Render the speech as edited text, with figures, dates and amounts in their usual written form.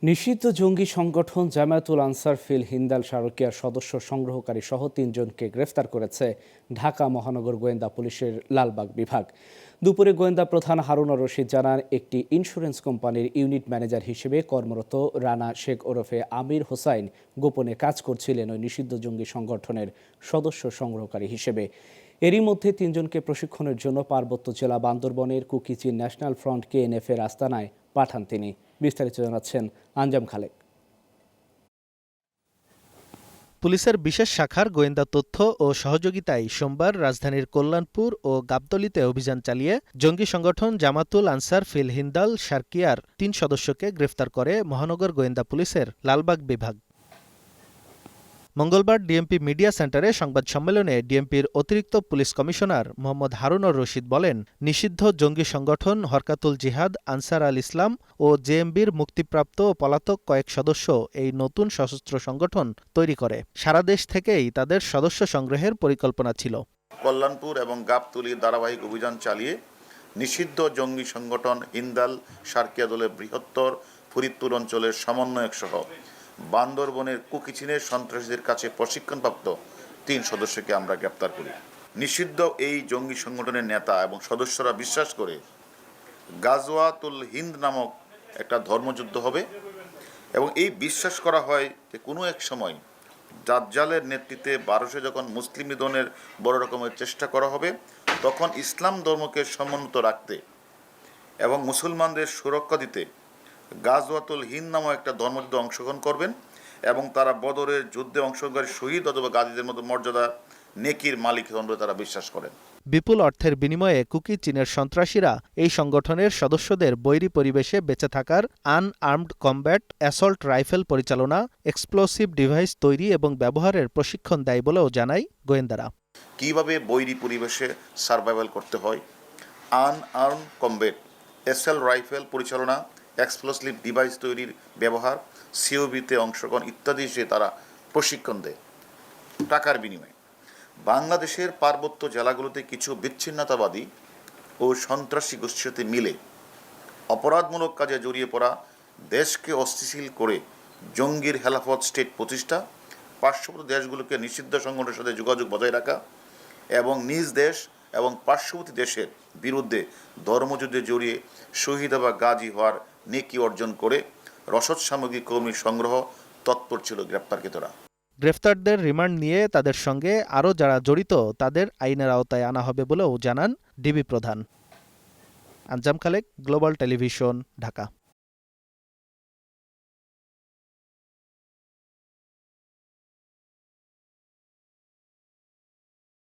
নিষিদ্ধ জঙ্গি সংগঠন জামায়াতুল আনসার ফিল হিন্দাল শারকিয়ার সদস্য সংগ্রহকারী সহ ৩ জনকে গ্রেফতার করেছে ঢাকা মহানগর গোয়েন্দা পুলিশের লালবাগ বিভাগ। দুপুরে গোয়েন্দা প্রধান হারুনুর রশিদ জানান, একটি ইন্স্যুরেন্স কোম্পানির ইউনিট ম্যানেজার হিসেবে কর্মরত রানা শেখ ওরফে আমির হোসাইন গোপনে কাজ করছিলেন ওই নিষিদ্ধ জঙ্গি সংগঠনের সদস্য সংগ্রহকারী হিসেবে। এরই মধ্যে ৩ জনকে প্রশিক্ষণের জন্য পার্বত্য জেলা বান্দরবনের কুকিচি ন্যাশনাল ফ্রন্ট KNF এর আস্তানায় পাঠান তিনি। বিস্তারিত জানাচ্ছেন আঞ্জাম খালেক। পুলিশের বিশেষ শাখার গোয়েন্দা তথ্য ও সহযোগিতায় সোমবার রাজধানীর কল্যাণপুর ও গাবতলীতে অভিযান চালিয়ে জঙ্গি সংগঠন জামাতুল আনসার ফিল হিন্দাল শারকিয়ার ৩ সদস্যকে গ্রেফতার করে মহানগর গোয়েন্দা পুলিশের লালবাগ বিভাগ। মঙ্গলবার ডিএমপি মিডিয়া সেন্টারে সংবাদ সম্মেলনে ডিএমপির অতিরিক্ত পুলিশ কমিশনার মোহাম্মদ হারুনুর রশিদ বলেন, নিষিদ্ধ জঙ্গি সংগঠন হরকাতুল জিহাদ আনসার আল ইসলাম ও জেএমবির মুক্তিপ্রাপ্ত ও পলাতক কয়েক সদস্য এই নতুন সশস্ত্র সংগঠন তৈরি করে। সারা দেশ থেকেই তাদের সদস্য সংগ্রহের পরিকল্পনা ছিল। কল্যাণপুর এবং গাবতলী ধারাবাহিক অভিযান চালিয়ে নিষিদ্ধ জঙ্গি সংগঠন হিন্দাল শারকিয়া দলের বৃহত্তর ফরিদপুর অঞ্চলের সমন্বয়ক সহ বান্দরবনের কুকিচিনের সন্ত্রাসীদের কাছে প্রশিক্ষণপ্রাপ্ত ৩ সদস্যকে আমরা গ্রেপ্তার করি। নিষিদ্ধ এই জঙ্গি সংগঠনের নেতা এবং সদস্যরা বিশ্বাস করে গাজওয়াতুল হিন্দ নামক একটা ধর্মযুদ্ধ হবে এবং এই বিশ্বাস করা হয় যে কোনো এক সময় দাজ্জালের নেতৃত্বে ভারতে যখন মুসলিম নিধনের বড় রকমের চেষ্টা করা হবে, তখন ইসলাম ধর্মকে সমুন্নত রাখতে এবং মুসলমানদের সুরক্ষা দিতে গাজওয়াতুল হিন্দ নামক একটা ধর্মযুদ্ধে অংশগ্রহণ করবেন এবং তারা বদরের যুদ্ধে অংশগ্রহণকারী শহীদ অথবা গাজীদের মতো মর্যাদা নেকির মালিক হন বলে তারা বিশ্বাস করেন। বিপুল অর্থের বিনিময়ে কুকি চীনের সন্ত্রাসীরা এই সংগঠনের সদস্যদের বৈরী পরিবেশে বেঁচে থাকার আনআর্মড কমব্যাট অ্যাসল্ট রাইফেল পরিচালনা, এক্সপ্লোসিভ ডিভাইস তৈরি এবং ব্যবহারের প্রশিক্ষণ দেয় বলেও জানায় গোয়েন্দারা। কিভাবে বৈরী পরিবেশে সার্ভাইভাল করতে হয়, আনআর্মড কমব্যাট অ্যাসল্ট রাইফেল পরিচালনা, এক্সপ্লোসিভ ডিভাইস তৈরির ব্যবহার, সিওবিতে অংশগ্রহণ ইত্যাদি সে তারা প্রশিক্ষণ দেয় টাকার বিনিময়ে। বাংলাদেশের পার্বত্য জেলাগুলোতে কিছু বিচ্ছিন্নতাবাদী ও সন্ত্রাসী গোষ্ঠীর সাথে মিলে অপরাধমূলক কাজে জড়িয়ে পড়া, দেশকে অস্থিতিশীল করে জঙ্গির হেলাফত স্টেট প্রতিষ্ঠা, পার্শ্ববর্তী দেশগুলোকে নিষিদ্ধ সংগঠনের সাথে যোগাযোগ বজায় রাখা এবং নিজ দেশ এবং পার্শ্ববর্তী দেশের বিরুদ্ধে ধর্মযুদ্ধে জড়িয়ে শহীদ বা গাজী হওয়ার নেকি অর্জন করে রসদ সামগ্রী কর্মী সংগ্রহ তৎপর ছিল গ্রেপ্তারকৃতরা। গ্রেফতারদের রিমান্ড নিয়ে তাদের সঙ্গে আরও যারা জড়িত তাদের আইনের আওতায় আনা হবে বলেও জানান ডিবি প্রধান। আঞ্জাম খালেক, গ্লোবাল টেলিভিশন, ঢাকা।